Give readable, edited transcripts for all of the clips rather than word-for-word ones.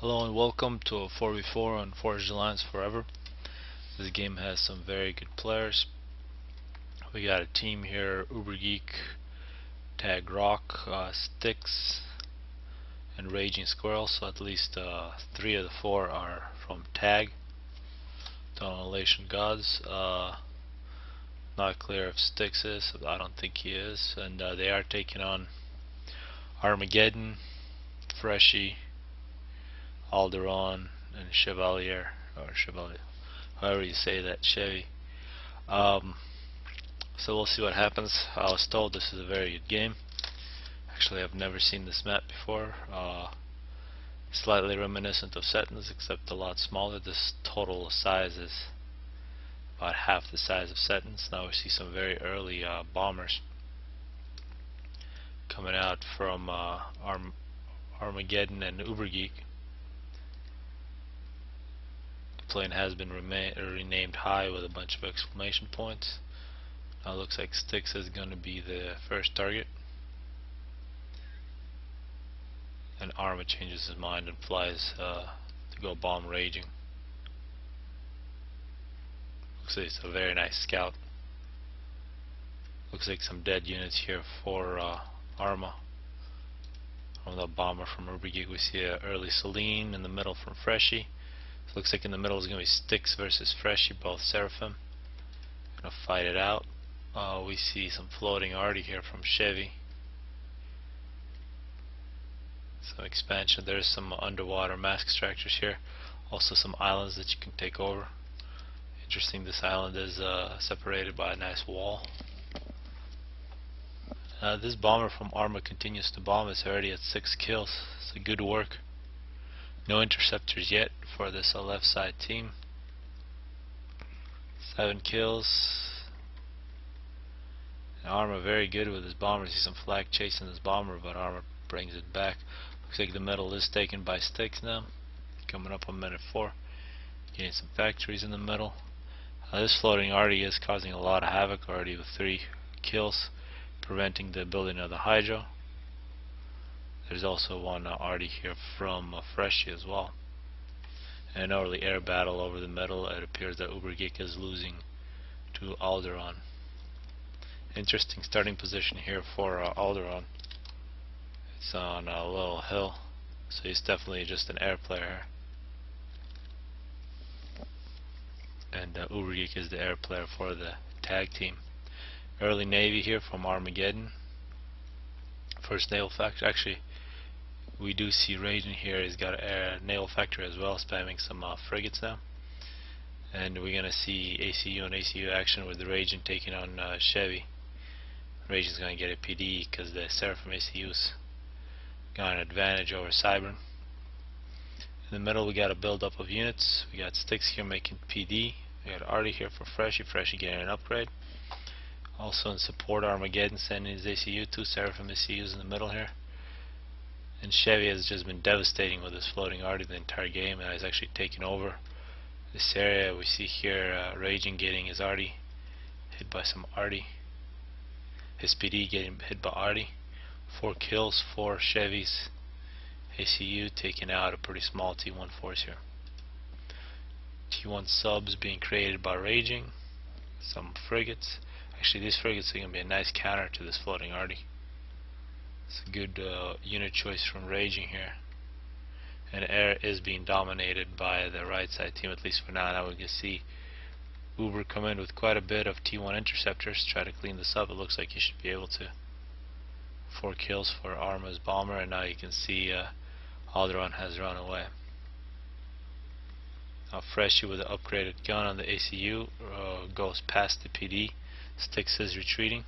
Hello and welcome to a 4v4 on Forged Alliance Forever. This game has some very good players. We got a team here: Ubergeek, Tag Rock, Styx, and Raging Squirrel. So at least 3 of the 4 are from Tag. Donation Gods. Not clear if Styx is. I don't think he is. And they are taking on Armageddon, Freshy, Alderon, and Chevalier, or Chevalier, however you say that, Chevy. So we'll see what happens. I was told this is a very good game. Actually, I've never seen this map before. Slightly reminiscent of Setons, except a lot smaller. This total size is about half the size of Setons. Now we see some very early bombers coming out from Armageddon and Ubergeek. Plane has been renamed High with a bunch of exclamation points. Now it looks like Styx is going to be the first target. And Arma changes his mind and flies to go bomb Raging. Looks like it's a very nice scout. Looks like some dead units here for Arma. On the bomber from Ubergeek we see an early Celine in the middle from Freshy. Looks like in the middle is going to be Styx versus Freshy, both Seraphim. Gonna fight it out. We see some floating arty here from Chevy. Some expansion. There's some underwater mask extractors here. Also some islands that you can take over. Interesting, this island is separated by a nice wall. This bomber from Arma continues to bomb. It's already at 6 kills. It's a good work. No interceptors yet for this left side team. 7 kills. And Arma very good with his bomber. See some flag chasing this bomber, but Arma brings it back. Looks like the middle is taken by Styx now. Coming up on minute 4. Getting some factories in the middle. This floating arty is causing a lot of havoc already with 3 kills, preventing the building of the Hydro. There's also one arty here from Freshy as well. And an early air battle over the middle. It appears that Ubergeek is losing to Alderon. Interesting starting position here for Alderon. It's on a little hill, so he's definitely just an air player. And Ubergeek is the air player for the tag team. Early Navy here from Armageddon. First naval factory. Actually, we do see Raging here. He's got a naval factory as well, spamming some frigates now. And we're gonna see ACU and ACU action with the Raging taking on Chevy. Raging's gonna get a PD because the Seraphim ACU's got an advantage over Cybern. In the middle we got a build up of units. We got Styx here making PD. We got Arty here for Freshy. Freshy getting an upgrade. Also in support, Armageddon sending his ACU. 2 Seraphim ACUs in the middle here. And Chevy has just been devastating with his floating arty the entire game, and has actually taken over this area. We see here Raging getting his arty hit by some arty. His PD getting hit by arty. 4 kills for Chevy's ACU, taking out a pretty small T1 force here. T1 subs being created by Raging. Some frigates. Actually, these frigates are going to be a nice counter to this floating arty. It's a good unit choice from Raging here. And air is being dominated by the right side team, at least for now. Now we can see Uber come in with quite a bit of T1 interceptors, try to clean this up. It looks like he should be able to. 4 kills for Arma's bomber, and now you can see Alderon has run away. Now Freshy with an upgraded gun on the ACU goes past the PD. Styx is retreating,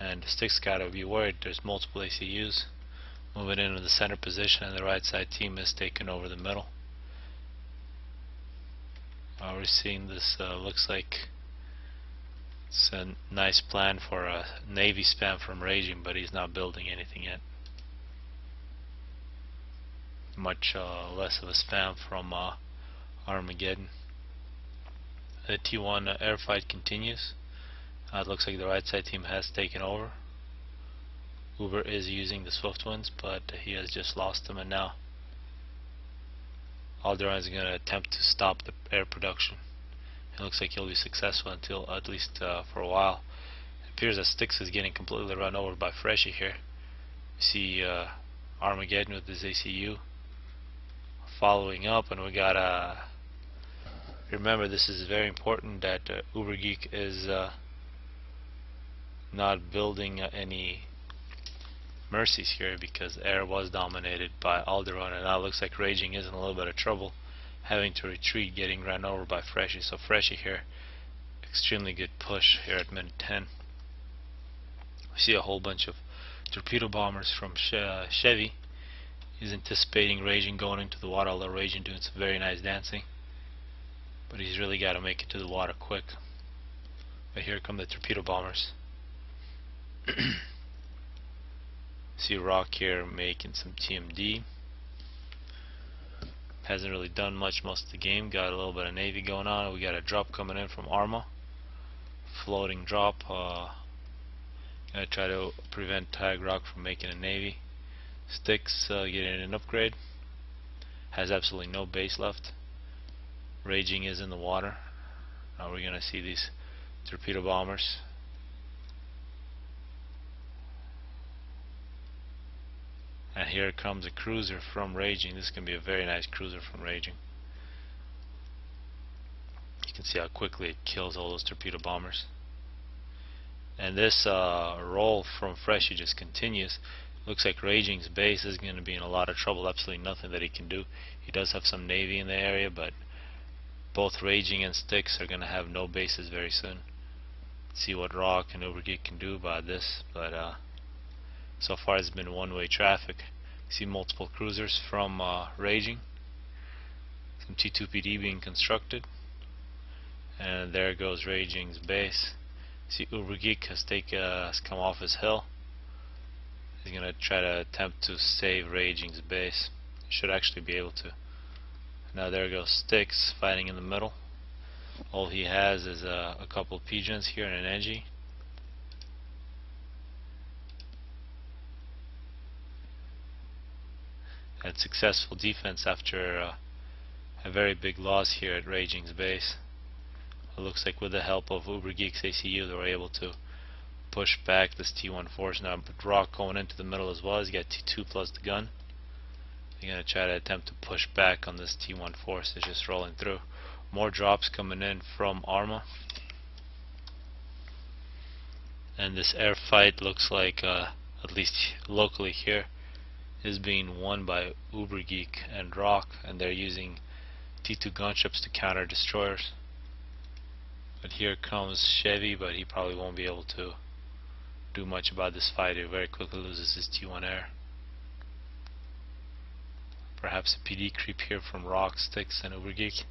and Styx gotta be worried. There's multiple ACUs moving into the center position, and the right side team is taking over the middle. We're seeing this looks like it's a nice plan for a Navy spam from Raging, but he's not building anything yet. Much less of a spam from Armageddon. The T1 air fight continues. It looks like the right side team has taken over. Uber is using the Swift Winds, but he has just lost them, and now Alderaan is going to attempt to stop the air production. It looks like he'll be successful until at least for a while. It appears that Styx is getting completely run over by Freshy here. You see Armageddon with his ACU following up, and we got remember, this is very important that Ubergeek is not building any mercies here, because air was dominated by Alderaan, and now it looks like Raging is in a little bit of trouble, having to retreat, getting run over by Freshy. So Freshy here, extremely good push here at minute 10. We see a whole bunch of torpedo bombers from Chevy. He's anticipating Raging going into the water, although Raging doing some very nice dancing, but he's really got to make it to the water quick. But here come the torpedo bombers. See Rock here making some TMD. Hasn't really done much most of the game. Got a little bit of Navy going on. We got a drop coming in from Arma. Floating drop. Gonna try to prevent Tag Rock from making a Navy. Styx getting an upgrade. Has absolutely no base left. Raging is in the water. Now we're gonna see these torpedo bombers. And here comes a cruiser from Raging. This can be a very nice cruiser from Raging. You can see how quickly it kills all those torpedo bombers. And this roll from Freshy just continues. Looks like Raging's base is going to be in a lot of trouble. Absolutely nothing that he can do. He does have some Navy in the area, but both Raging and Styx are going to have no bases very soon. Let's see what Rock and Ubergeek can do about this, but so far it's been one-way traffic. You see multiple cruisers from Raging. Some T2PD being constructed. And there goes Raging's base. See Ubergeek has come off his hill. He's going to try to attempt to save Raging's base. He should actually be able to. Now there goes Styx fighting in the middle. All he has is a couple of pigeons here and an edgy. Had successful defense after a very big loss here at Raging's base. It looks like with the help of Ubergeek's ACU they were able to push back this T1 force. Now but Rock going into the middle as well. He's got T2 plus the gun. They're going to try to attempt to push back on this T1 force that's just rolling through. More drops coming in from Arma. And this air fight looks like, at least locally here, is being won by Ubergeek and Rock, and they're using T2 gunships to counter destroyers. But here comes Chevy, but he probably won't be able to do much about this fight. He very quickly loses his T1 air. Perhaps a PD creep here from Rock, Styx, and Ubergeek.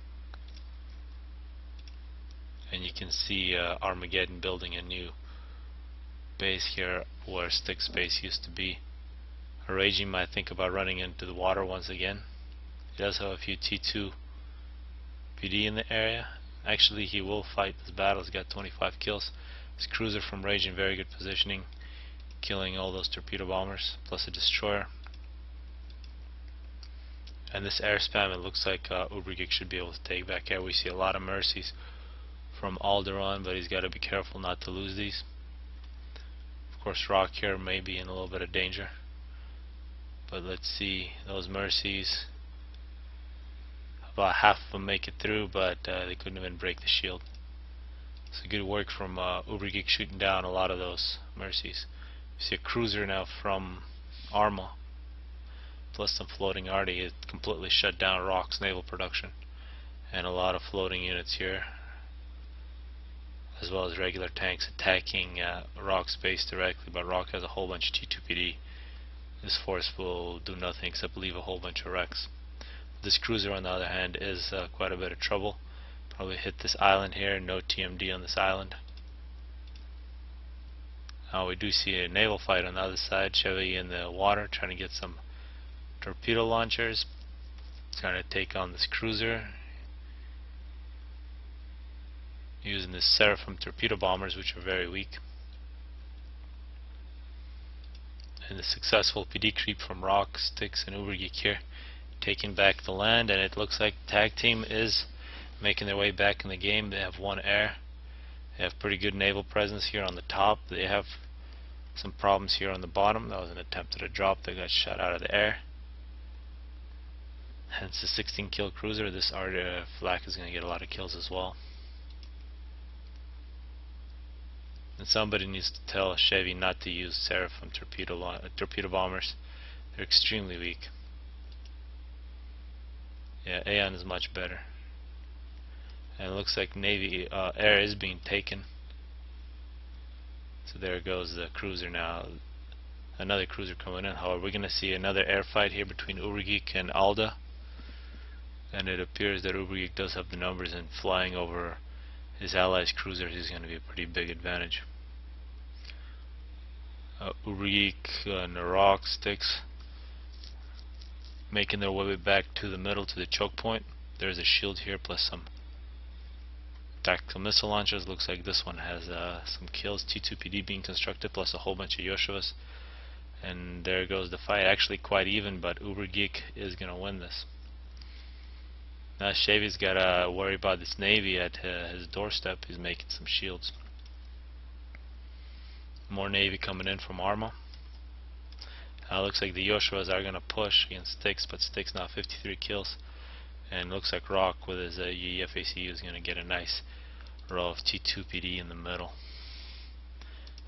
And you can see Armageddon building a new base here where Styx base used to be. Raging might think about running into the water once again. He does have a few T2 PD in the area. Actually, he will fight this battle. He's got 25 kills. This cruiser from Raging, very good positioning, killing all those torpedo bombers, plus a destroyer. And this air spam, it looks like Ubergeek should be able to take back air. We see a lot of mercies from Alderaan, but he's got to be careful not to lose these. Of course, Rock here may be in a little bit of danger. But let's see, those mercies, about half of them make it through, but they couldn't even break the shield. So good work from Ubergeek shooting down a lot of those mercies. You see a cruiser now from Arma, plus some floating arty. It completely shut down Rock's naval production, and a lot of floating units here, as well as regular tanks attacking Rock's base directly. But Rock has a whole bunch of T2PD. This force will do nothing except leave a whole bunch of wrecks. This cruiser, on the other hand, is quite a bit of trouble. Probably hit this island here. No TMD on this island. Now we do see a naval fight on the other side. Chevy in the water trying to get some torpedo launchers, trying to take on this cruiser using the Seraphim torpedo bombers, which are very weak. And the successful PD creep from Rock, Styx, and Ubergeek here, taking back the land, and it looks like the tag team is making their way back in the game. They have 1 air. They have pretty good naval presence here on the top. They have some problems here on the bottom. That was an attempt at a drop. They got shot out of the air. Hence the 16 kill cruiser. This flak is going to get a lot of kills as well. And somebody needs to tell Chevy not to use Seraphim torpedo bombers. They're extremely weak. Yeah, Aeon is much better. And it looks like Navy air is being taken. So there goes the cruiser now. Another cruiser coming in. However, we're going to see another air fight here between Ubergeek and Alda. And it appears that Ubergeek does have the numbers, and flying over his allies' cruisers is going to be a pretty big advantage. Ubergeek and the rock sticks making their way back to the middle to the choke point. There's a shield here plus some tactical missile launchers. Looks like this one has some kills. T2PD being constructed plus a whole bunch of Yoshivas. And there goes the fight. Actually quite even, but Ubergeek is going to win this. Now Chevy's got to worry about this Navy at his doorstep. He's making some shields. More Navy coming in from Arma. Looks like the Yoshivas are going to push against Styx, but Styx now 53 kills. And looks like Rock with his FACU is going to get a nice row of T2PD in the middle.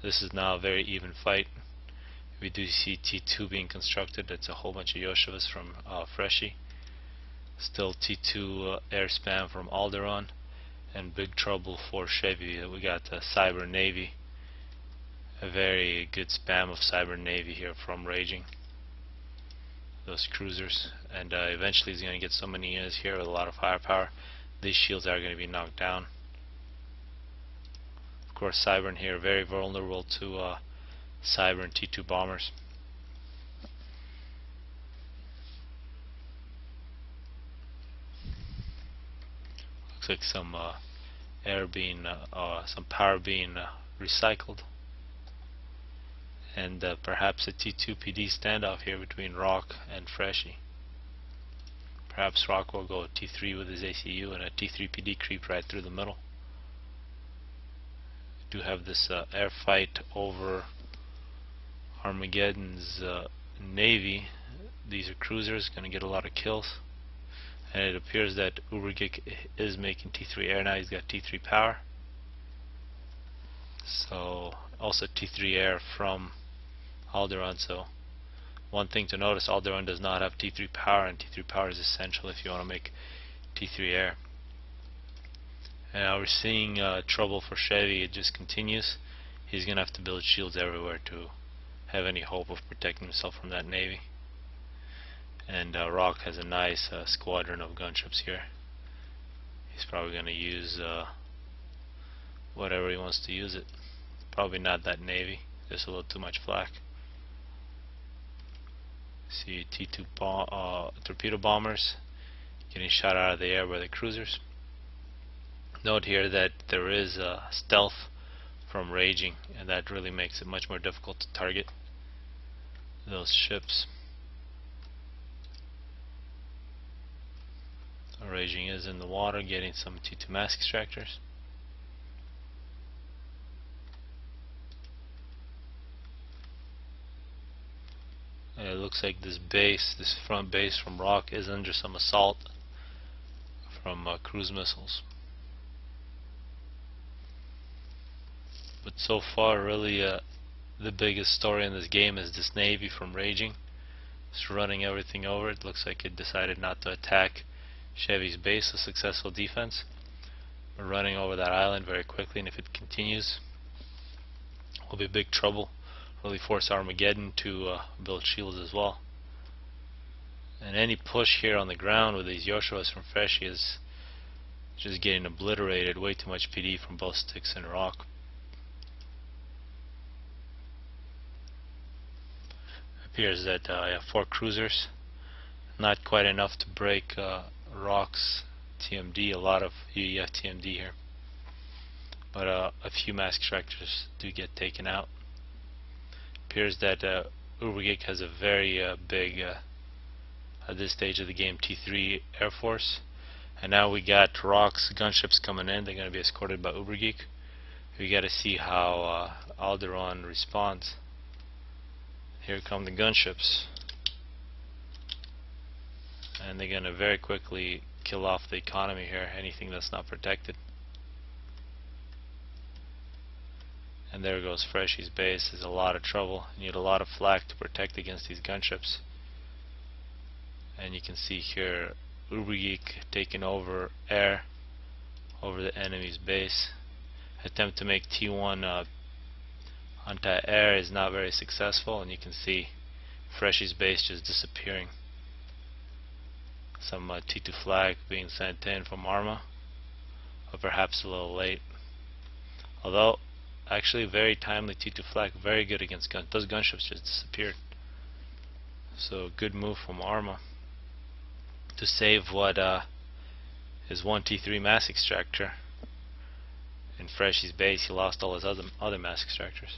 This is now a very even fight. We do see T2 being constructed. That's a whole bunch of Yoshivas from Freshie. Still T2 air spam from Alderaan, and big trouble for Chevy. We got Cyber Navy, a very good spam of Cyber Navy here from Raging, those cruisers, and eventually he's going to get so many units here with a lot of firepower. These shields are going to be knocked down. Of course, Cyber in here very vulnerable to Cyber and T2 bombers. Like some some power being recycled, and perhaps a T2PD standoff here between Rock and Freshie. Perhaps Rock will go T3 with his ACU and a T3PD creep right through the middle. We do have this air fight over Armageddon's Navy. These are cruisers, going to get a lot of kills. And it appears that Ubergeek is making T3 air now. He's got T3 power. So also T3 air from Alderaan. So one thing to notice, Alderaan does not have T3 power, and T3 power is essential if you want to make T3 air. And now we're seeing trouble for Chevy. It just continues. He's going to have to build shields everywhere to have any hope of protecting himself from that Navy. And Rock has a nice squadron of gunships here. He's probably going to use whatever he wants to use it. Probably not that Navy. There's a little too much flak. See T2 torpedo bombers getting shot out of the air by the cruisers. Note here that there is stealth from Raging, and that really makes it much more difficult to target those ships. Raging is in the water getting some T2 mask extractors. And it looks like this front base from Rock is under some assault from cruise missiles. But so far, really, the biggest story in this game is this Navy from Raging. It's running everything over. It looks like it decided not to attack Chevy's base, a successful defense. We're running over that island very quickly, and if it continues, we'll be in big trouble. Really force Armageddon to build shields as well. And any push here on the ground with these Yoshivas from Freshie is just getting obliterated. Way too much PD from both Styx and Rock. It appears that I have 4 cruisers, not quite enough to break Rock's TMD. A lot of UEF TMD here, but a few mask extractors do get taken out. Appears that Ubergeek has a very big at this stage of the game T3 Air Force. And now we got Rock's gunships coming in. They're going to be escorted by Ubergeek. We got to see how Alderaan responds. Here come the gunships, and they're going to very quickly kill off the economy here, anything that's not protected. And there goes Freshy's base. There's a lot of trouble. You need a lot of flak to protect against these gunships. And you can see here Ubergeek taking over air over the enemy's base. Attempt to make T1 anti-air is not very successful, and you can see Freshy's base just disappearing. Some T2 flag being sent in from Arma, but perhaps a little late. Although actually very timely T2 flag, very good against guns. Those gunships just disappeared. So good move from Arma to save what is one T3 mass extractor. In Freshy's base, he lost all his other mass extractors.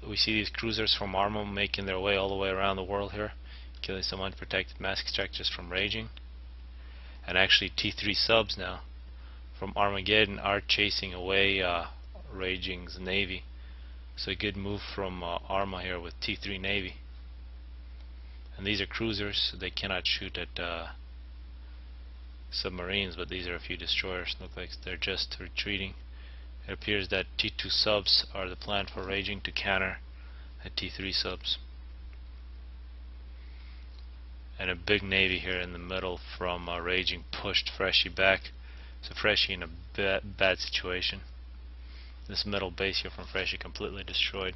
We see these cruisers from Arma making their way all the way around the world here, killing some unprotected mass extractors from Raging. And actually T3 subs now from Armageddon are chasing away Raging's Navy. So a good move from Arma here with T3 Navy. And these are cruisers, so they cannot shoot at submarines, but these are a few destroyers. Look like they're just retreating. It appears that T2 subs are the plan for Raging to counter the T3 subs. And a big navy here in the middle from Raging pushed Freshy back. So Freshy in a bad situation. This middle base here from Freshy completely destroyed.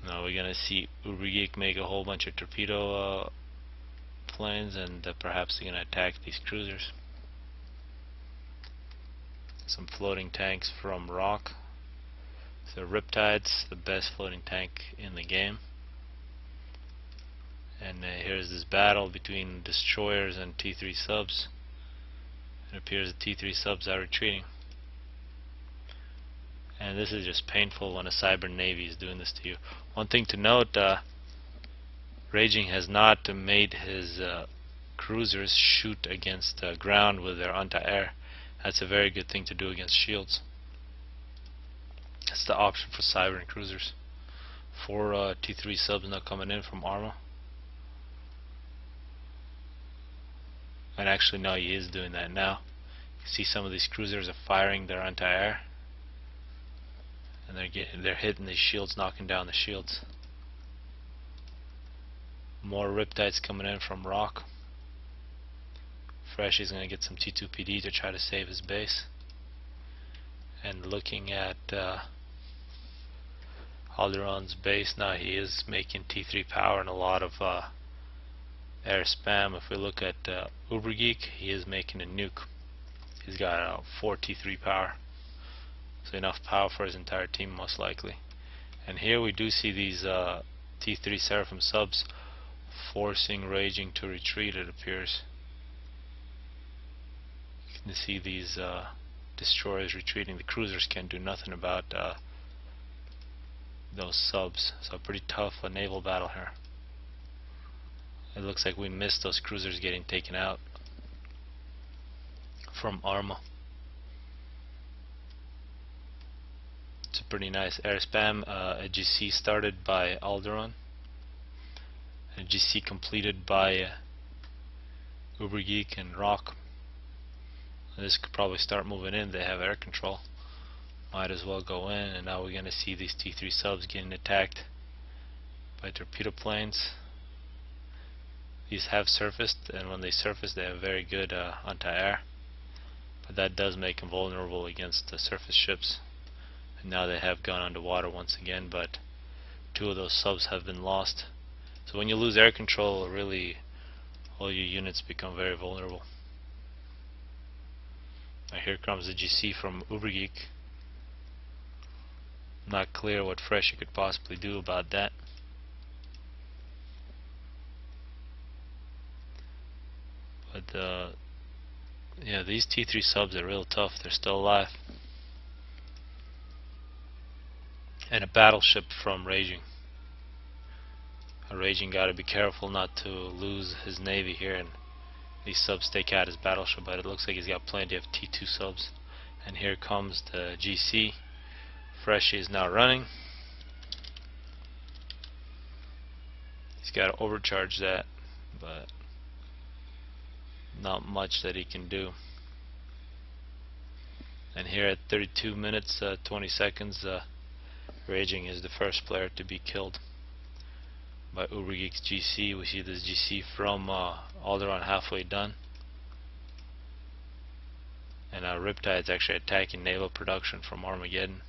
Now we're gonna see Ubergeek make a whole bunch of torpedo planes, and perhaps they're gonna attack these cruisers. Some floating tanks from Rock. So Riptide's the best floating tank in the game. And here's this battle between destroyers and T3 subs. It appears the T3 subs are retreating. And this is just painful when a cyber navy is doing this to you. One thing to note, Raging has not made his cruisers shoot against ground with their anti-air. That's a very good thing to do against shields. That's the option for cyber and cruisers. 4 T3 subs now coming in from Arma. And actually no, he is doing that now. You see some of these cruisers are firing their anti-air, and they're hitting these shields, knocking down the shields. More Riptides coming in from Rock. Freshy's going to get some T2 PD to try to save his base. And looking at Alderaan's base now, he is making T3 power and a lot of air spam. If we look at Ubergeek, he is making a nuke. He's got 4 T3 power. So enough power for his entire team most likely. And here we do see these T3 Seraphim subs forcing Raging to retreat, it appears. You can see these destroyers retreating. The cruisers can't do nothing about those subs. So pretty tough a naval battle here. It looks like we missed those cruisers getting taken out from Arma. It's a pretty nice air spam. A GC started by Alderaan, a GC completed by Ubergeek and Rock. This could probably start moving in. They have air control. Might as well go in. And now we're going to see these T3 subs getting attacked by torpedo planes. These have surfaced, and when they surface they have very good anti-air, but that does make them vulnerable against the surface ships. And now they have gone underwater once again, but 2 of those subs have been lost. So when you lose air control, really all your units become very vulnerable. Now here comes the GC from Ubergeek. Not clear what Freshy could possibly do about that. But yeah, these T3 subs are real tough. They're still alive. and a battleship from Raging. Raging got to be careful not to lose his navy here, and these subs take out his battleship, but it looks like he's got plenty of T2 subs. And here comes the GC. Freshie is now running. He's got to overcharge that, but not much that he can do. And here at 32 minutes 20 seconds, Raging is the first player to be killed by Ubergeek's GC. We see this GC from Alderaan halfway done, and Riptide's actually attacking naval production from Armageddon.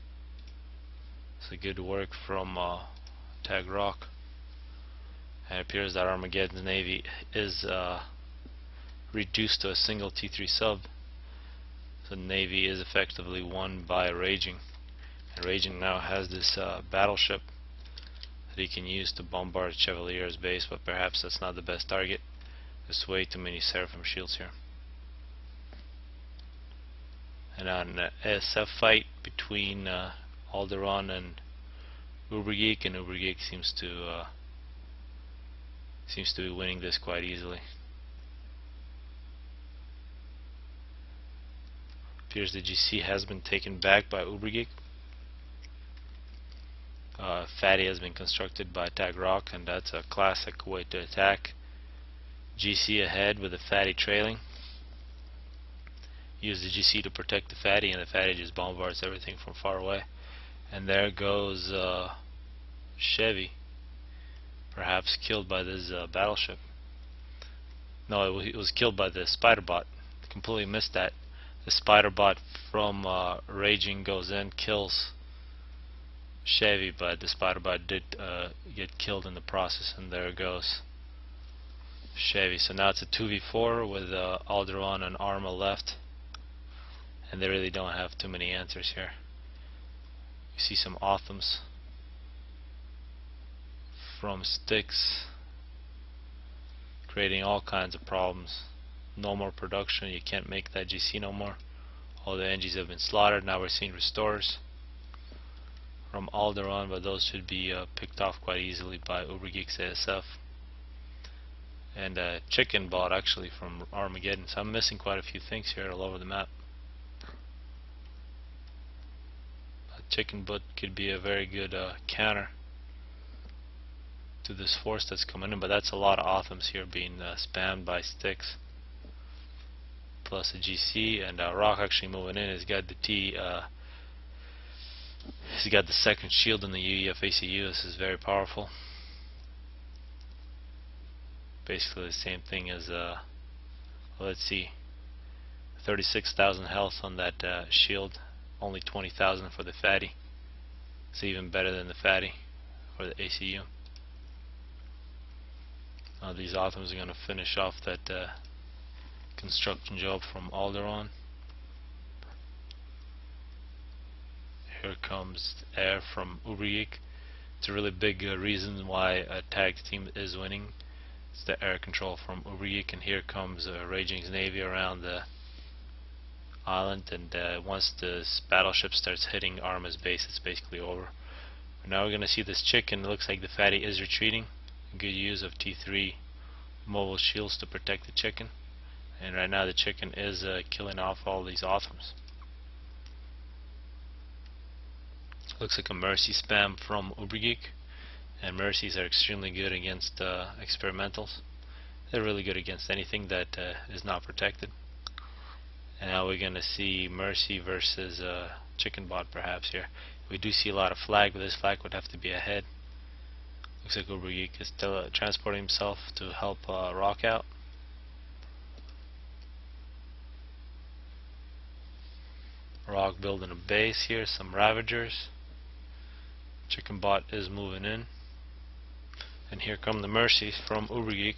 So good work from Tag Rock. And it appears that Armageddon's navy is reduced to a single T3 sub. So the navy is effectively won by Raging. And Raging now has this battleship that he can use to bombard Chevalier's base, but perhaps that's not the best target. There's way too many Seraphim shields here. And on an ASF fight between Alderaan and Ubergeek, and Ubergeek seems to be winning this quite easily. Appears the GC has been taken back by Ubergeek. Fatty has been constructed by Tag Rock, and that's a classic way to attack. GC ahead with the Fatty trailing. Use the GC to protect the Fatty, and the Fatty just bombards everything from far away. And there goes Chevy, perhaps killed by this battleship. No, it was killed by the spider bot. Completely missed that. The spider bot from Raging goes in, kills Chevy, but the spider bot did get killed in the process, and there goes Chevy. So now it's a 2v4 with Alderaan and Arma left, and they really don't have too many answers here. You see some Othams from Styx creating all kinds of problems. No more production, you can't make that GC no more. All the NGs have been slaughtered. Now we're seeing restores from Alderaan, but those should be picked off quite easily by Ubergeek's ASF. And a chicken bot actually from Armageddon. So I'm missing quite a few things here all over the map. A chicken bot could be a very good counter to this force that's coming in, but that's a lot of Othams here being spammed by Styx. Plus a GC, and Rock actually moving in. He's got the he's got the second shield in the UEF ACU. This is very powerful. Basically the same thing as let's see, 36,000 health on that shield, only 20,000 for the Fatty. It's even better than the Fatty or the ACU. Now these Othams are going to finish off that construction job from Alderaan. Here comes air from Ubergeek. It's a really big reason why a tag team is winning. It's the air control from Ubergeek, and here comes Raging's navy around the island, and once this battleship starts hitting Arma's base, it's basically over. But now we're going to see this chicken. It looks like the Fatty is retreating. Good use of T3 mobile shields to protect the chicken. And right now the chicken is killing off all these Othams. Looks like a Mercy spam from Ubergeek, and Mercies are extremely good against experimentals. They're really good against anything that is not protected. And now we're going to see Mercy versus Chicken Bot perhaps here. We do see a lot of flag, but this flag would have to be ahead. Looks like Ubergeek is still transporting himself to help Rock out. Rock building a base here, some Ravagers. Chicken Bot is moving in. And here come the Mercies from Ubergeek.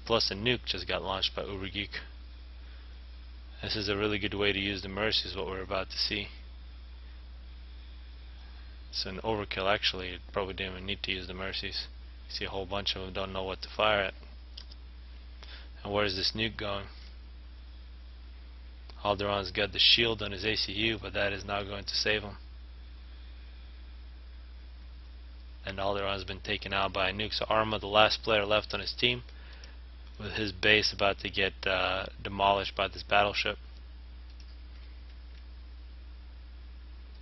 Plus a nuke just got launched by Ubergeek. This is a really good way to use the Mercies, what we're about to see. It's an overkill actually. You probably didn't even need to use the Mercies. You see a whole bunch of them don't know what to fire at. And where's this nuke going? Alderaan's got the shield on his ACU, but that is not going to save him. and Alderaan has been taken out by a nuke. So Arma, the last player left on his team, with his base about to get demolished by this battleship.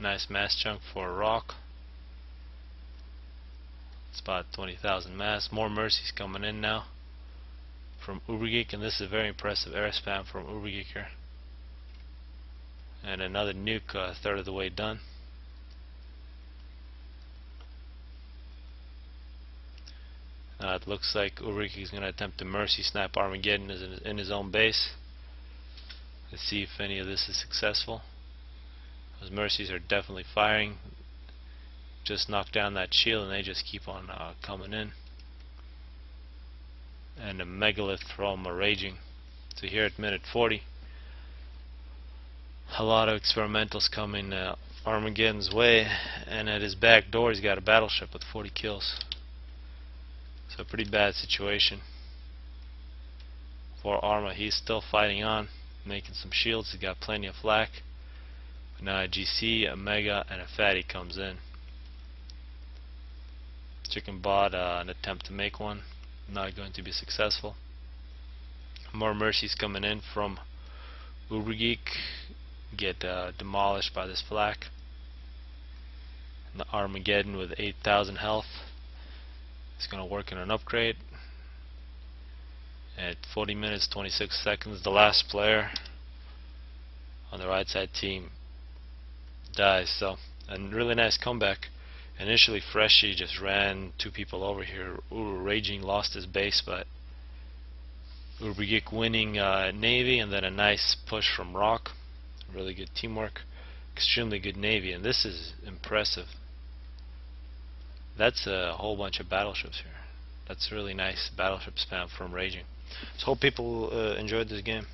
Nice mass chunk for a rock. It's about 20,000 mass. More mercies coming in now from Ubergeek, and this is a very impressive air spam from Ubergeek here. And another nuke, a third of the way done. It looks like Ubergeek is going to attempt to mercy snipe Armageddon in his own base. Let's see if any of this is successful. Those mercies are definitely firing. Just knock down that shield and they just keep on coming in. And a megalith from a raging. So here at minute 40, a lot of experimentals coming Armageddon's way, and at his back door he's got a battleship with 40 kills. So a pretty bad situation for Arma. He's still fighting on, making some shields. He's got plenty of flak. But now a GC, a Mega, and a Fatty comes in. Chicken bot an attempt to make one, not going to be successful. More mercies coming in from Ubergeek, get demolished by this flak. And the Armageddon with 8,000 health is going to work on an upgrade. At 40 minutes 26 seconds, the last player on the right side team dies. So a really nice comeback. Initially Freshy just ran two people over here. Raging lost his base, but Ubergeek winning Navy, and then a nice push from Rock. Really good teamwork. Extremely good Navy, and this is impressive. That's a whole bunch of battleships here. That's really nice battleship spam from Raging. So hope people enjoyed this game.